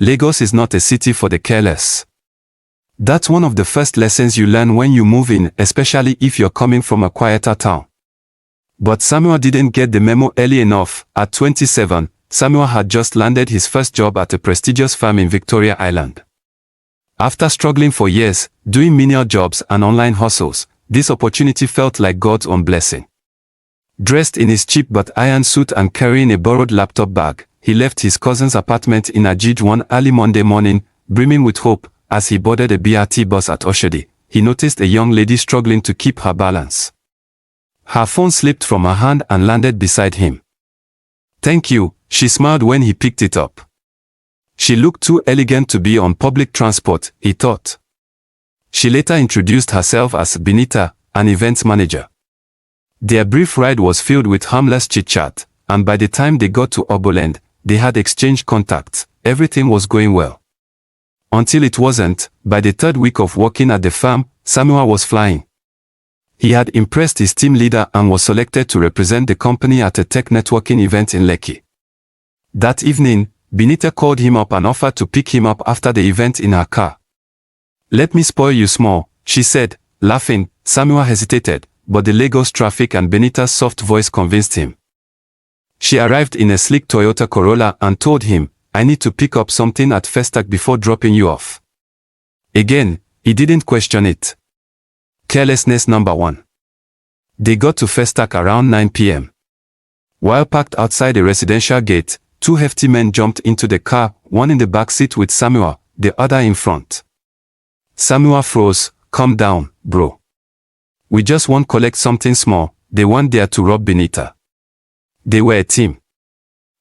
Lagos is not a city for the careless. That's one of the first lessons you learn when you move in, especially if you're coming from a quieter town. But Samuel didn't get the memo early enough. At 27, Samuel had just landed his first job at a prestigious firm in Victoria Island. After struggling for years, doing menial jobs and online hustles, this opportunity felt like God's own blessing. Dressed in his cheap but iron suit and carrying a borrowed laptop bag, he left his cousin's apartment in Ajij one early Monday morning, brimming with hope. As he boarded a BRT bus at Oshodi, he noticed a young lady struggling to keep her balance. Her phone slipped from her hand and landed beside him. "Thank you," she smiled when he picked it up. She looked too elegant to be on public transport, he thought. She later introduced herself as Benita, an events manager. Their brief ride was filled with harmless chit-chat, and by the time they got to Oberland, they had exchanged contacts. Everything was going well. Until it wasn't. By the third week of working at the firm, Samuel was flying. He had impressed his team leader and was selected to represent the company at a tech networking event in Lekki. That evening, Benita called him up and offered to pick him up after the event in her car. "Let me spoil you small," she said, laughing. Samuel hesitated, but the Lagos traffic and Benita's soft voice convinced him. She arrived in a sleek Toyota Corolla and told him, "I need to pick up something at Festac before dropping you off." Again, he didn't question it. Carelessness number 1. They got to Festac around 9 p.m. While parked outside a residential gate, 2 hefty men jumped into the car, one in the back seat with Samuel, the other in front. Samuel froze. "Calm down, bro. We just want to collect something small. They weren't there to rob Benita. They were a team."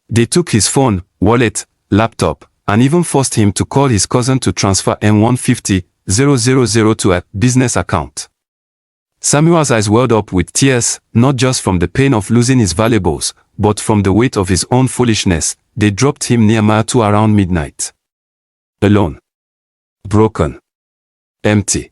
They took his phone, wallet, laptop, and even forced him to call his cousin to transfer M150,000 to a business account. Samuel's eyes welled up with tears, not just from the pain of losing his valuables, but from the weight of his own foolishness. They dropped him near Mile 2 around midnight. Alone. Broken. Empty.